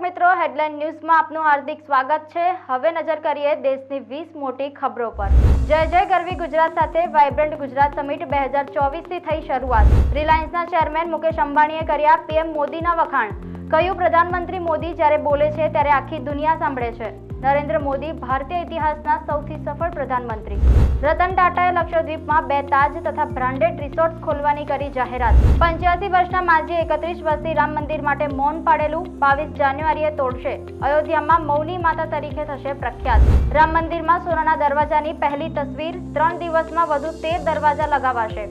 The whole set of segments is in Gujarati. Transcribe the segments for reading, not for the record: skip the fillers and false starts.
મિત્રો, હેડલાઇન ન્યૂઝમાં આપનું હાર્દિક સ્વાગત છે। હવે નજર કરીએ દેશની 20 મોટી ખબરો પર। જય જય ગરવી ગુજરાત સાથે વાઇબ્રન્ટ ગુજરાત સમિટ 2024 થી થઈ શરૂઆત। રિલાયન્સના ચેરમેન મુકેશ અંબાણીએ કર્યા પીએમ મોદીના વખાણ। કહ્યું, પ્રધાનમંત્રી મોદી જ્યારે બોલે છે ત્યારે આખી દુનિયા સાંભળે છે। નરેન્દ્ર મોદી ભારતીય ઇતિહાસના સૌથી સફળ પ્રધાનમંત્રી। રતન ટાટાએ લક્ષદ્વીપમાં 2 તાજ તથા બ્રાન્ડેડ રિસોર્ટ્સ ખોલવાની કરી જાહેરાત। 85 વર્ષના માજી 31 વર્ષથી રામ મંદિર માટે મૌન પાડેલું 22 જાન્યુઆરીએ તોડશે। અયોધ્યામાં મૌની માતા તરીકે થશે પ્રખ્યાત। રામ મંદિરમાં સોનાના દરવાજાની પહેલી તસવીર। 3 દિવસમાં વધુ 13 દરવાજા લગાવાશે।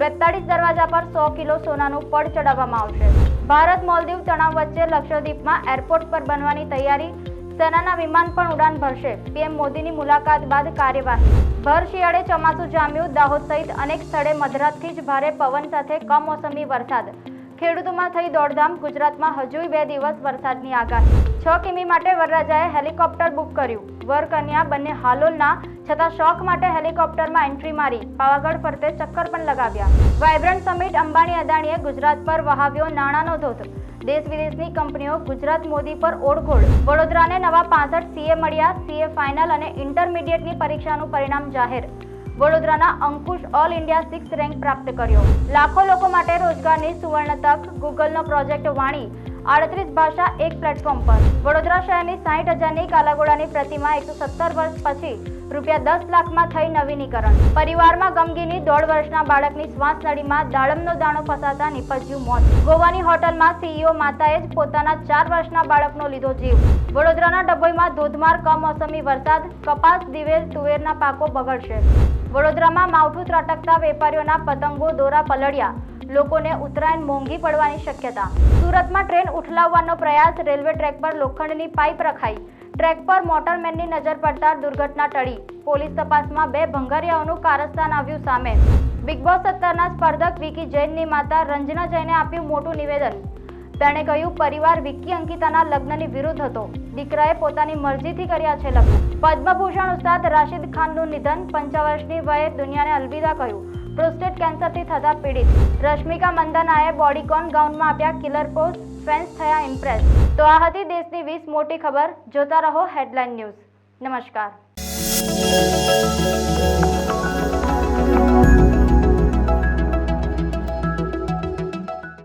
42 દરવાજા પર 100 કિલો સોનાનું પડ ચડાવવામાં આવશે। ભારત મોલદીવ તણાવ વચ્ચે લક્ષદ્વીપમાં એરપોર્ટ પર બનવાની તૈયારી। સેનાના વિમાન પણ ઉડાન ભરશે। પીએમ મોદીની મુલાકાત બાદ કાર્યવાહી। ભર શિયાળે ચોમાસું જામ્યું। દાહોદ સહિત અનેક સ્થળે મધરાતથી જ ભારે પવન સાથે કમોસમી વરસાદ। ખેડૂતોમાં થઈ દોડધામ। ગુજરાતમાં હજુય 2 દિવસ વરસાદની આગાહી। 6 કિમી માટે વરરાજાએ હેલિકોપ્ટર બુક કર્યું। વર કન્યા બંને હાલોલના, છતાં શોખ માટે હેલિકોપ્ટરમાં એન્ટ્રી મારી। પાવાગઢ ફરતે ચક્કર પણ લગાવ્યા। વાઇબ્રન્ટ સમિટ અંબાણી અદાણીએ ગુજરાત પર વહાવ્યો નાણાંનો ધોધ। દેશ વિદેશની કંપનીઓ ગુજરાત મોદી પર ઓળઘોળ। વડોદરાને નવા 65 સીએ મળ્યા। સીએ ફાઇનલ અને ઇન્ટરમીડિયેટની પરીક્ષાનું પરિણામ જાહેર। વડોદરાના અંકુશ ઓલ ઇન્ડિયા 6 રેન્ક પ્રાપ્ત કર્યો। લાખો લોકો માટે રોજગારની સુવર્ણ તક। ગૂગલનો પ્રોજેક્ટ વાણી 38 ભાષા એક પ્લેટફોર્મ પર। વડોદરા શહેરની 60,000ની કાલાઘોડાની પ્રતિમા 117 વર્ષ પછી ₹10 લાખમાં થઈ નવીનીકરણ। પરિવારમાં ગમગીની 1.5 વર્ષના બાળકની શ્વાસ નળીમાં દાડમનો દાણો ફસાતા નીપજ્યું મોત। ગોવાની હોટલમાં સીઈઓ માતાએ જ પોતાના 4 વર્ષના બાળકનો લીધો જીવ। વડોદરાના ડભોઈમાં ધોધમાર કમોસમી વરસાદ। કપાસ, દિવેલ, તુવેરના પાકો બગડશે। વડોદરામાં માવઠું ત્રાટકતા વેપારીઓના પતંગો દોરા પલળ્યા। લોકોને ઉત્તરાયણ મોંઘી પડવાની શક્યતા। સુરતમાં ટ્રેન ઉઠલાવવાનો પ્રયાસ। રેલવે ટ્રેક પર લોખંડની પાઇપ રખાઈ। ટ્રેક પર મોટરમેનની નજર પડતા દુર્ઘટના ટળી। પોલીસ તપાસમાં 2 ભંગારિયાઓનું કારસ્તાન આવ્યું સામે। બિગ બોસ 17ના સ્પર્ધક વિકી જૈનની માતા રંજના જૈને આપ્યું મોટું નિવેદન। તેણે કહ્યું, પરિવાર વિકી અંકિતાના લગ્નની વિરુદ્ધ હતો। દીકરાએ પોતાની મરજીથી કર્યા છે લગ્ન। પદ્મભૂષણ ઉસ્તાદ રાશિદ ખાનનું નિધન। 55 વર્ષની વયે દુનિયાને અલવિદા કહ્યું। પ્રોસ્ટેટ કેન્સરથી થતા પીડિત। રશ્મિકા મંદાનાએ બોડીકોન ગાઉનમાં આપ્યા કિલર પોઝ। ફેન્સ થયા ઇમ્પ્રેસ। તો આ હતી દેશની 20 મોટી ખબર। જોતા રહો હેડલાઇન ન્યૂઝ। નમસ્કાર।